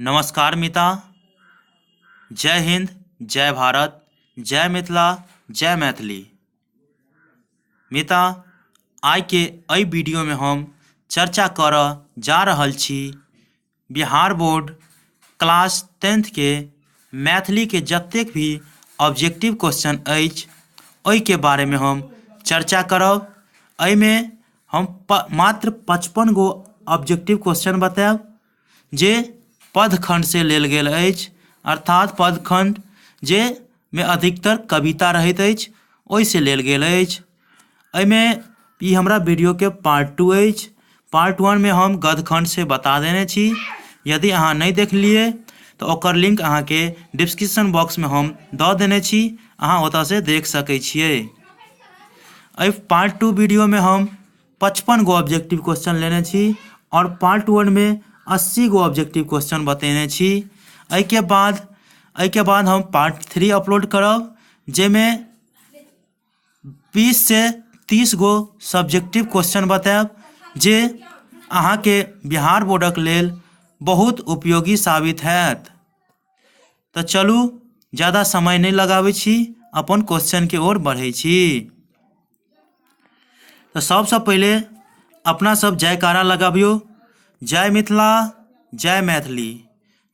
नमस्कार मिता। जय हिंद, जय भारत, जय मिथिला, जय मैथिली। मिता, आइ के एहि वीडियो में हम चर्चा करऽ जा रहल छी बिहार बोर्ड क्लास 10th के मैथिली के जतेक भी ऑब्जेक्टिव क्वेश्चन अछि ओहि के बारे में हम चर्चा करब। एहि में हम मात्र 55 गो ऑब्जेक्टिव क्वेश्चन बताएब जे पदखंड से लेल गेल अछि, अर्थात पदखंड जे में अधिकतर कविता रहैत अछि ओहि से लेल गेल अछि। एहिमें ई हमरा वीडियो के पार्ट 2 अछि। पार्ट 1 में हम गद्यखंड से बता देने छी। यदि अहाँ नहीं देखलिए तो ओकर लिंक अहाँ के डिस्क्रिप्शन बॉक्स में हम दऽ देने छी, अहाँ ओतऽ से देख सकै छियै। एहि पार्ट 2 वीडियो में हम 55 गो ऑब्जेक्टिव क्वेश्चन लेने छी और पार्ट 1 में 80 गो ऑब्जेक्टिव क्वेश्चन बतेने छी। एहि के बाद हम पार्ट 3 अपलोड करब जेमें 20 से 30 गो सब्जेक्टिव क्वेश्चन बताएब जे अहाँ के बिहार बोर्डक लेल बहुत उपयोगी साबित हैत। तो चलू ज़्यादा समय नहीं लगाबै छी, अपन क्वेश्चन के ओर बढ़ै छी। तो सबसे पहले अपना सब जयकारा लगाबियो, जय मिथिला, जय मैथिली।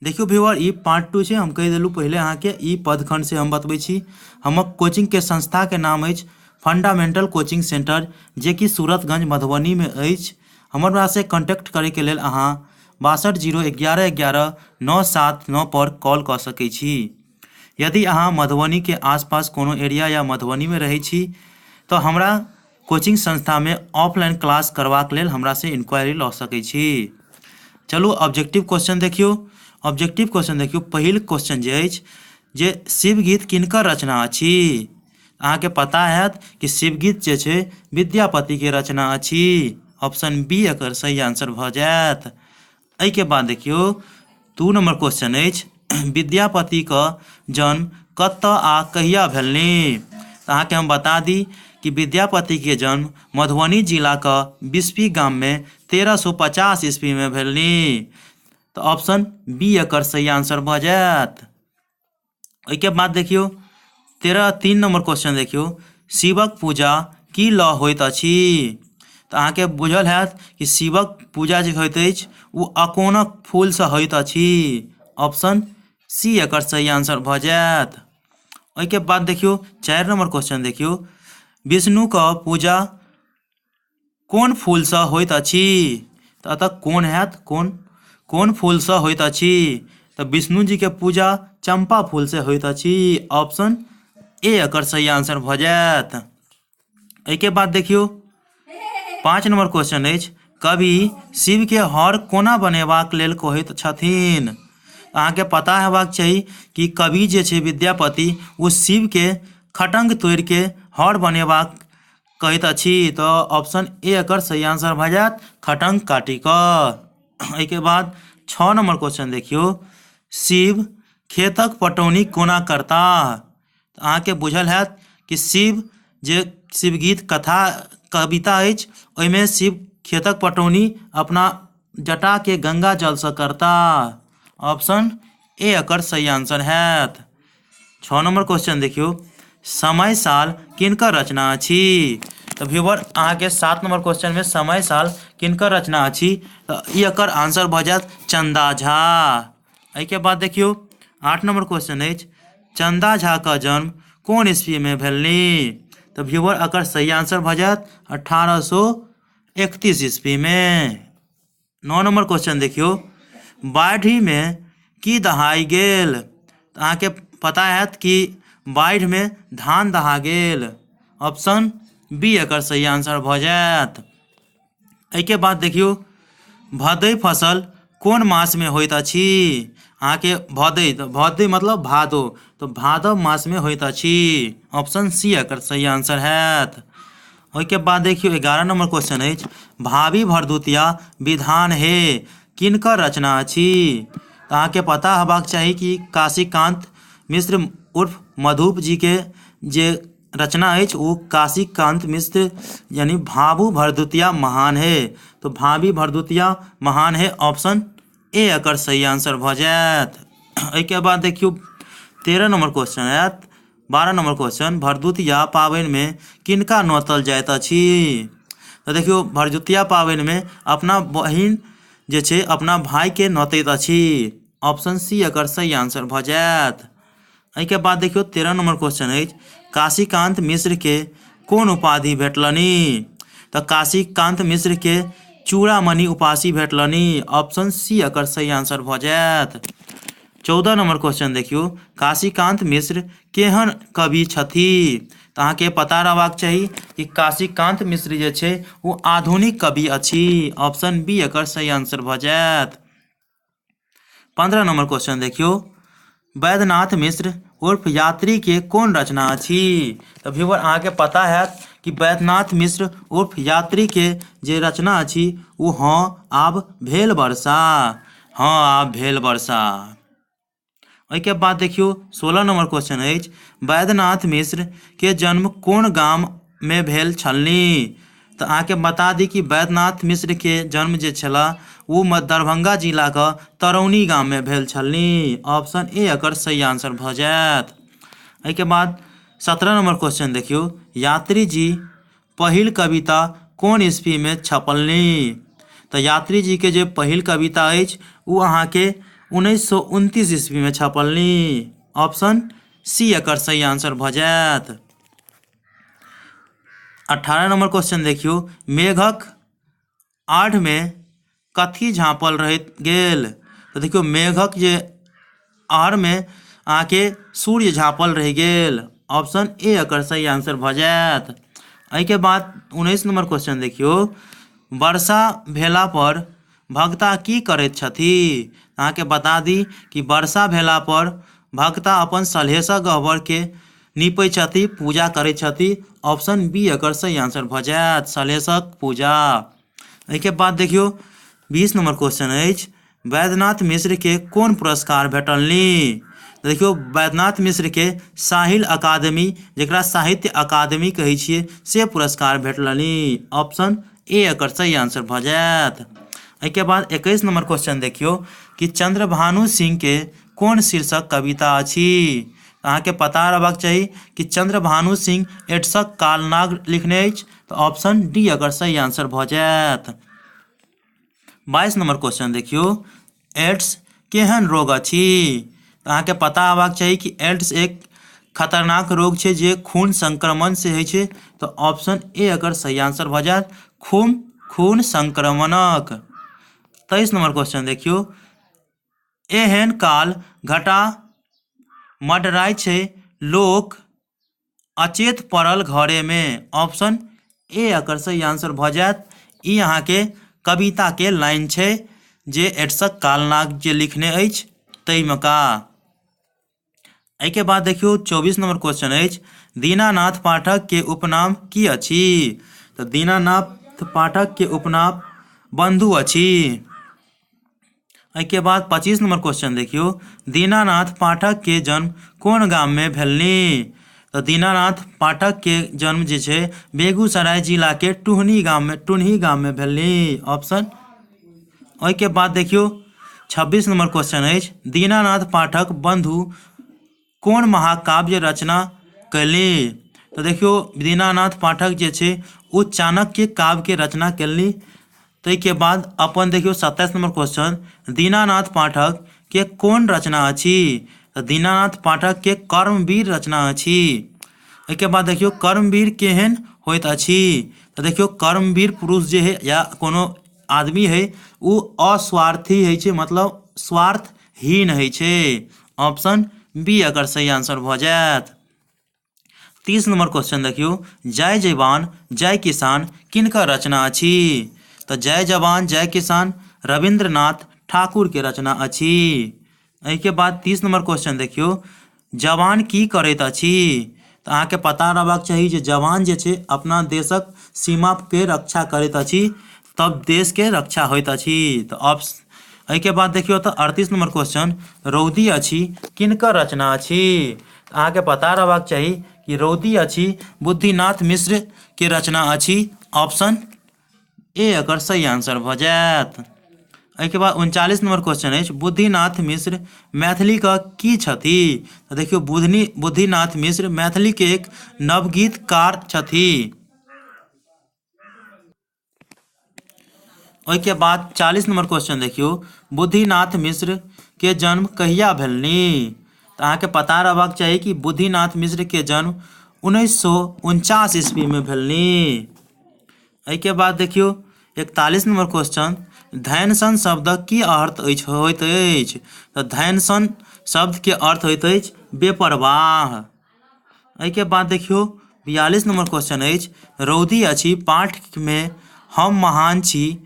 देखियो व्यूअर, ई पार्ट 2 से हम कह देलू पहले अहाँ के ई पदखंड से हम बतबै छी। हमर कोचिंग के संस्था के नाम अछि फंडामेंटल कोचिंग सेंटर, जे कि सूरतगंज मधुबनी में अछि। हमरा से कॉन्टेक्ट करे के लेल अहाँ 6201111979 पर कॉल कर सकै छी। यदि अहाँ मधुबनी के आसपास कोनो एरिया या मधुबनी में रहै छी तो हमरा कोचिंग संस्था में ऑफलाइन क्लास करबाक लेल हमरा से इंक्वायरी लऽ सकै छी। चलू ऑब्जेक्टिव क्वेश्चन देखियो। ऑब्जेक्टिव क्वेश्चन देखियो, पहिल क्वेश्चन जे अछि जे शिवगीत किनकर रचना अछि। अहाँ के पता हैत कि शिवगीत जे छै विद्यापति के रचना अछि। ऑप्शन बी एकर सही आंसर भऽ जायत। एहि के बाद देखियो 2 नंबर क्वेश्चन अछि विद्यापति का जन्म कतऽ आ कहिया भेलनि। तो अहाँ के हम बता दी कि विद्यापति के जन्म मधुबनी जिला का बिस्फी गाम में 1350 ईस्वी में भेलनि। तो ऑप्शन बी एकर सही आंसर भऽ जायत। ओहि के बाद देखियो 3 नंबर क्वेश्चन देखियो, शिवक पूजा की लऽ होइत अछि। तो अहाँ के बुझल हैत कि शिवक पूजा जे होइत अछि ओ अकोनक फूल से होइत अछि। ऑप्शन सी एकर सही आंसर भऽ जायत। ओहि के बाद देखियो 4 नंबर क्वेश्चन देखियो, विष्णु का पूजा कोन फूल से होइत अछि। तो अतः कोन हैत, कोन फूल से होइत अछि। तो विष्णु जी के पूजा चंपा फूल से होइत अछि। ऑप्शन ए एकर सही आंसर भऽ जायत। एहि के बाद देखियो 5 नंबर क्वेश्चन अछि, कवि शिव के हर कोना बनेबाक लेल कहैत छथिन। अहाँ के पता हेबाक चाही कि कवि जे छै विद्यापति ओ शिव के खटंग तोड़ के हर बनेबाक कहैत अछि। तो ऑप्शन ए एकर सही आंसर भऽ जायत, खटंग काटि कऽ। एहि के बाद 6 नंबर क्वेश्चन देखियो, शिव खेतक पटौनी कोना करता। अहाँ के बुझल हैत कि शिव जे शिवगीत कथा कविता अछि ओहिमे शिव खेतक पटौनी अपना जटा के गंगा जल से करता। ऑप्शन ए एकर सही आंसर हैत। 6 नंबर क्वेश्चन देखियो, समय साल किनकर रचना अछि। तो व्यूअर, अहाँ के 7 नंबर क्वेश्चन में समय साल किनकर रचना अछि, तो ई एकर आंसर भऽ जायत चंदा झा। एहि के बाद देखियो 8 नंबर क्वेश्चन अछि, चंदा झा का जन्म कोन ईस्वी में भेलनि। तो व्यूअर, एकर सही आंसर भऽ जायत 1831 ईस्वी में। 9 नंबर क्वेश्चन देखियो, बाढ़ि में की दहाई गेल। तो अहाँ के पता हैत कि बाढ़ि में धान दहा गेल। ऑप्शन बी एकर सही आंसर भऽ जायत। एहि के बाद देखियो भदई फसल कोन मास में होइत अछि। अहाँ के भदई मतलब भादो, तो भादव मास में होइत अछि। ऑप्शन सी एकर सही आंसर हैत। ओहि के बाद देखियो 11 नंबर क्वेश्चन अछि, भाभी भरदुतिया विधान हे किनकर रचना अछि। तो अहाँ के पता हेबाक चाही कि काशीकांत मिश्र उर्फ मधुप जी के जे रचना अछि वो काशीकांत मिश्र यानी भाभू भरदुतिया महान है। तो भाभी भरदुतिया महान है ऑप्शन ए एकर सही आंसर भऽ जायत। एहिके बाद देखियौ 13 नंबर क्वेश्चन आयत। 12 नंबर क्वेश्चन, भरदुतिया पाबनिमे किनका नोतल जाइत अछि? तऽ देखियौ भरदुतिया पाबनिमे अपना बहिन जे छै अपना भाइके नोतैत अछि। ऑप्शन सी एकर सही आंसर भऽ जायत। एहिके बाद देखियौ 13 नंबर क्वेश्चन अछि, काशीकांत मिश्रके कोन उपाधि भेटलनि? तऽ काशीकांत मिश्रके चूड़ामणि उपाधि भेटलनि। ऑप्शन सी एकर सही आंसर भऽ जायत। 14 नंबर क्वेश्चन देखियौ, काशीकांत मिश्र केहन कवि छथि? तऽ अहाँके पता रहबाक चाही कि काशीकांत मिश्र जे छै वो आधुनिक कवि अछि। ऑप्शन बी एकर सही आंसर भऽ जायत। 15 नंबर क्वेश्चन देखियौ, वैद्यनाथ मिश्र उर्फ यात्री के कोन रचना अछि? तऽ व्यूअर अहाँके पता हैत कि वैद्यनाथ मिश्र उर्फ यात्री के जे रचना अछि वो हाँ आब भेल वर्षा। हाँ आब भेल वर्षा। ओहिके बाद देखियौ 16 नंबर क्वेश्चन अछि, वैद्यनाथ मिश्र के जन्म कोन गाम में भेल छलनि? तऽ अहाँके बता दी कि वैद्यनाथ मिश्र के जन्म जे छला वो दरभंगा जिला के तरौनी गाम में भेल छलनि। ऑप्शन ए एकर सही आंसर भऽ जायत। एहिके बाद 17 नंबर क्वेश्चन देखियौ, यात्री जी पहिल कविता कोन ईस्वी में छपलनि? तऽ यात्री जी के जे पहिल कविता अछि वो अहाँके 1929 ईस्वी में छपलनि। ऑप्शन सी एकर सही आंसर भऽ जायत। 18 नंबर क्वेश्चन देखियौ, मेघक आढ़ में कथी झाँपल रहि गेल? तऽ देखियौ मेघक जे आढ़ में अहाँके सूर्य झाँपल रहि गेल। ऑप्शन ए एकर सही आंसर भऽ जायत। एहिके बाद 19 नंबर क्वेश्चन देखियौ, वर्षा भेला पर भगता की करैत छथि? अहाँके बता दी कि वर्षा भेला पर भगता अपन सलहेशक गह्वर के नीपै छथि, पूजा करै छथि। ऑप्शन बी एकर सही आंसर भऽ जायत, सलहेशक पूजा। एहिके बाद देखियौ 20 नंबर क्वेश्चन अछि, वैद्यनाथ मिश्र के कोन पुरस्कार भेटलनि? देखियौ वैद्यनाथ मिश्र के साहिल अकादमी, जेकरा साहित्य अकादमी कहै छियै, से पुरस्कार भेटलनि। ऑप्शन ए एकर सही आंसर भऽ जायत। एहिके बाद 21 नंबर क्वेश्चन देखियौ कि चंद्रभानु सिंह के कोन शीर्षक कविता अछि? अहाँके पता रहबाक चाही कि चंद्रभानु सिंह एड्सक कालनाग लिखने अछि। तऽ ऑप्शन डी एकर सही आंसर भऽ जायत। 22 नंबर क्वेश्चन देखियौ, एड्स केहन रोग अछि? अहाँके पता होबाक चाही कि एड्स एक खतरनाक रोग छै जे खून संक्रमण से होइ छै। तो ऑप्शन ए एकर सही आंसर भऽ जायत, खून संक्रमणक। 23 नंबर क्वेश्चन देखियौ, एहन काल घटा मडराइ छै लोक अचेत पड़ल घरे में। ऑप्शन ए एकर सही आंसर भऽ जायत। ई अहाँके कविता के लाइन छै जे एड्सक कालनाग जे लिखने अछि ताहिमे का। एहिके बाद देखियौ 24 नंबर क्वेश्चन अछि, दीनानाथ पाठक के उपनाम की अछि? तऽ दीनानाथ पाठक के उपनाम बंधु अछि। एहिके बाद 25 नंबर क्वेश्चन देखियौ, दीनानाथ पाठक के जन्म कोन गाम में भेलनि? तऽ दीनानाथ पाठक के जन्म जे छै बेगूसराय जिला के टुन्ही गाम में भेलनि। ऑप्शन। ओहिके बाद देखियौ 26 नंबर क्वेश्चन अछि, दीनानाथ पाठक बंधु कोन महाकाव्य रचना कयली? तऽ देखियौ दीनानाथ पाठक जे छै ओ चाणक्य काव्य के रचना कयलनि। ताहिके बाद अपन देखियौ 27 नंबर क्वेश्चन, दीनानाथ पाठक के कोन रचना अछि? तऽ दीनानाथ पाठक के कर्मवीर रचना अछि। एहिके बाद देखियौ कर्मवीर केहन होइत अछि? तऽ देखियौ कर्मवीर पुरुष जे है या कोनो आदमी है वो अस्वार्थी है छै, मतलब स्वार्थहीन है छै। ऑप्शन बी एकर सही आंसर भऽ जायत। 30 नंबर क्वेश्चन देखियौ, जय जवान जय किसान किनकर रचना अछि? तऽ जय जवान जय किसान रविंद्रनाथ ठाकुर के रचना अछि। एहिके बाद 30 नंबर क्वेश्चन देखियौ, जवान की करैत अछि? तऽ अहाँके पता रहबाक चाही जे जवान जे छै अपना देशक सीमा के रक्षा करैत अछि, तब देश के रक्षा होइत अछि। तऽ एहिके बाद देखियौ तऽ 38 नंबर क्वेश्चन, रौदी अछि किनकर रचना अछि? अहाँके पता रहबाक चाही कि रौदी अछि बुद्धिनाथ मिश्र के रचना अछि। ऑप्शन ए एकर सही आंसर भऽ जायत। एहिके बाद 39 नंबर क्वेश्चन अछि बुद्धिनाथ मिश्र मैथिली का की छथि। तो देखियो बुद्धिनाथ मिश्र मैथिली के एक नवगीतकार छथि। ओहिके बाद 40 नंबर क्वेश्चन देखियो बुद्धिनाथ मिश्र के जन्म कहिया भेलनि। तो अहाँके पता रहबाक चाही कि बुद्धिनाथ मिश्र के जन्म 1949 ईस्वी में भेलनि। एहिके बाद देखियो 41 नंबर क्वेश्चन धैंसन शब्दक की अर्थ होइत अछि। तो धैंसन शब्द के अर्थ होइत अछि बेपरवाह। एहिके बाद देखियो 42 नंबर क्वेश्चन अछि रौदी अछि पाठ में हम महान छी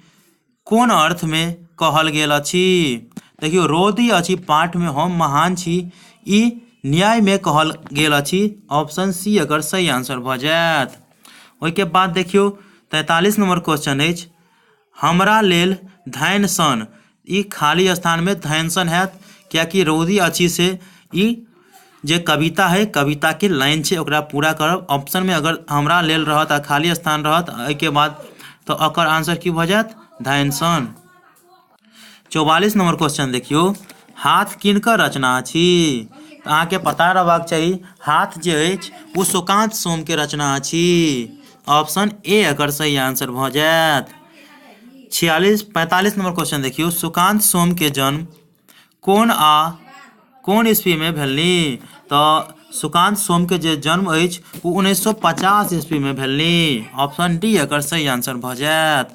कोन अर्थ में कहल गेल अछि। देखियो रौदी अछि पाठ में हम महान छी ई न्याय में कहल गेल अछि। ऑप्शन सी एकर सही आंसर भऽ जायत। ओहिके बाद देखियो 43 नंबर क्वेश्चन अछि हमरा लेल धैंसन ई खाली स्थान में धैंसन हैत कियाकि रौदी अछि से ई जे कविता है कविता के लाइन छै ओकरा पूरा करब। ऑप्शन में अगर हमरा लेल रहत आ खाली स्थान रहत एहिके बाद तो एकर आंसर की भऽ जायत धैंसन। 44 नंबर क्वेश्चन देखियो हाथ किनकर रचना अछि। अहाँके पता रहबाक चाही हाथ जे अछि ओ सुकांत सोम के रचना अछि। ऑप्शन ए एकर सही आंसर भऽ जायत। 45 नंबर क्वेश्चन देखियो सुकांत सोम के जन्म कोन ईस्वी में भेलनि। तो सुकांत सोम के जे जन्म अछि वो 1950 ईस्वी में भेलनि। ऑप्शन डी एकर सही आंसर भऽ जायत।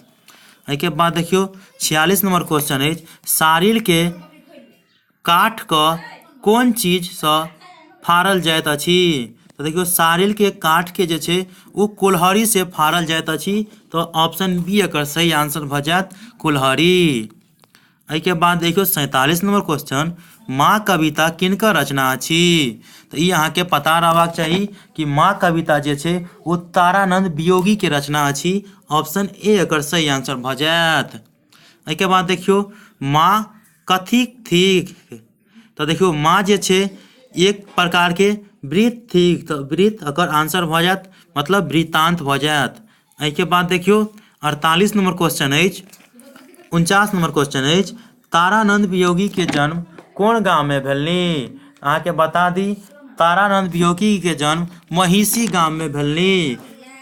एहिके बाद देखियो 46 नंबर क्वेश्चन अछि सारिल के काठ क कोन चीज से फाड़ल जाइत अछि। तो देखियो सारिल के काठ के जे छै वो कुल्हड़ी से फाड़ल जाइत अछि। तो ऑप्शन बी एकर सही आंसर भऽ जायत कुल्हड़ी। एहिके बाद देखियो 47 नंबर क्वेश्चन माँ कविता किनकर रचना अछि। तो ई अहाँके पता रहबाक चाही कि माँ कविता जे छै वो तारानंद वियोगी के रचना अछि। ऑप्शन ए एकर सही आंसर भऽ जायत। एहिके बाद देखियो माँ कथी थिक। तो देखियो माँ जे छै एक प्रकार के वृत्त थिक। तो वृत्त एकर आंसर भऽ जायत मतलब वृत्तांत भऽ जायत। एहिके बाद देखियो 48 नंबर क्वेश्चन अछि 49 नंबर क्वेश्चन अछि तारानंद वियोगी के जन्म कोन गाँव में भेलनि। अहाँके बता दी तारानंद वियोगी के जन्म महिषी गाँव में भेलनि।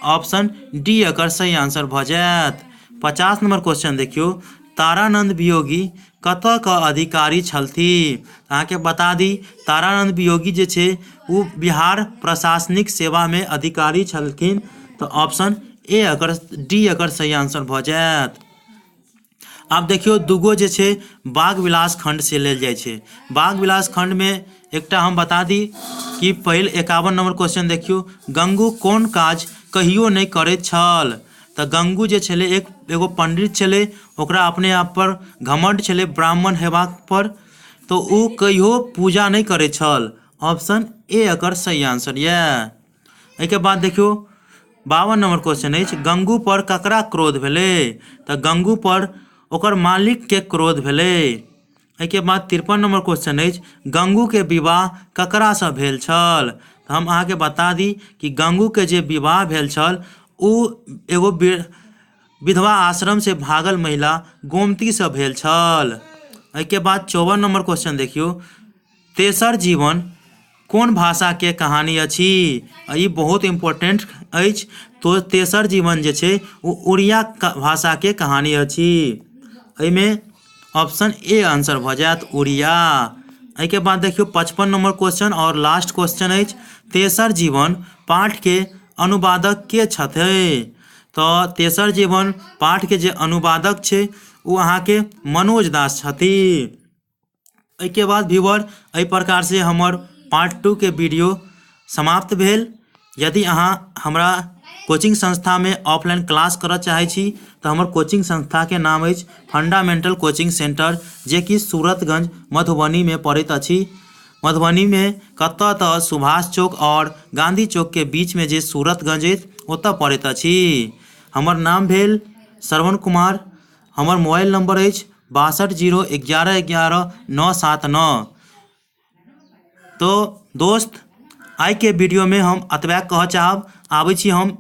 ऑप्शन डी एकर सही आंसर भऽ जायत। 50 नंबर क्वेश्चन देखियो तारानंद वियोगी कतऽ का अधिकारी छलथि। अहाँके बता दी तारानंद वियोगी जे छै वो बिहार प्रशासनिक सेवा में अधिकारी छलखिन। तो ऑप्शन ए एकर डी एकर सही आंसर भऽ जायत। आब देखियो दूगो जे छै बाग विलास खंड से लेल जाइ छै। बाग विलास खंड में एकटा हम बता दी कि पहिल 51 नंबर क्वेश्चन देखियो गंगू कोन काज कहियो नहीं करैत छल। तो गंगू जे छलै एगो पंडित छलै ओकरा अपने आप पर घमंड छलै ब्राह्मण हेबाक पर। तो ओ कहियो पूजा नहीं करै छल। ऑप्शन ए एकर सही आंसर ये। एहिके बाद देखियो 52 नंबर क्वेश्चन अछि गंगू पर ककरा क्रोध भेलै। तो गंगू पर ओकर मालिक के क्रोध भेलै। एहिके बाद 53 नंबर क्वेश्चन अछि गंगू के विवाह ककरा से भेल छल। तो हम अहाँके बता दी कि गंगू के जे विवाह भेल छल ओ एगो विधवा आश्रम से भागल महिला गोमती से भेल छल। एहिके बाद 54 नंबर क्वेश्चन देखियो तेसर जीवन कोन भाषा के कहानी अछि। ई बहुत इम्पोर्टेंट अछि। तो तेसर जीवन जे छै वो उड़िया भाषा के कहानी अछि। एहिमे ऑप्शन ए आंसर भऽ जायत उड़िया। एहिके बाद देखियो 55 नंबर क्वेश्चन और लास्ट क्वेश्चन अछि तेसर जीवन पाठ के अनुवादक के छथि। तो तेसर जीवन पाठ के जे अनुवादक छै वो अहाँके मनोज दास छथि। एहिके बाद व्यूअर एहि प्रकार से हमर पार्ट 2 के वीडियो समाप्त भेल। यदि अहाँ हमरा कोचिंग संस्था में ऑफलाइन क्लास करऽ चाहै छी तो हमर कोचिंग संस्था के नाम अछि फंडामेंटल कोचिंग सेंटर जे कि सूरतगंज मधुबनी में पड़ैत अछि। मधुबनी में कतऽ तऽ सुभाष चौक और गांधी चौक के बीच में जे सूरतगंज अछि ओतऽ पड़ैत अछि। हमर नाम भेल श्रवण कुमार। हमर मोबाइल नंबर अछि 6201111979। तो दोस्त आइ के वीडियो में हम अतबे कहऽ चाहब आबै छी हम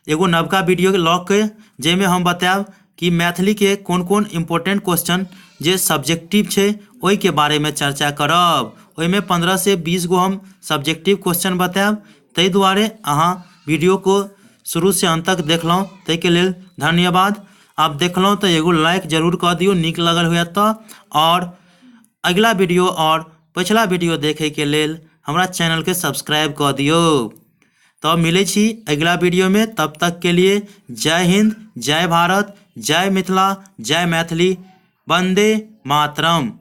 एगो नवका वीडियो लऽ के जाहिमे हम बतायब कि मैथिली के कोन कोन इम्पोर्टेंट क्वेश्चन जे सब्जेक्टिव छै ओहिके बारेमे चर्चा करब। ओहिमे 15 से 20 गो हम सब्जेक्टिव क्वेश्चन बताएब, ताहि दुआरे अहाँ वीडियो को शुरू से अंत तक देखलहुँ, ताहिके लेल धन्यवाद। आप देखलहुँ तऽ एगो लाइक जरूर कऽ दियौ नीक लगल हुए तऽ, और अगला वीडियो और पिछला वीडियो देखैके लेल हमरा चैनलके सब्सक्राइब कऽ दियौ। तो मिलै छी अगला वीडियो में, तब तक के लिए जय हिंद, जय भारत, जय मिथिला, जय मैथिली, वंदे मातरम।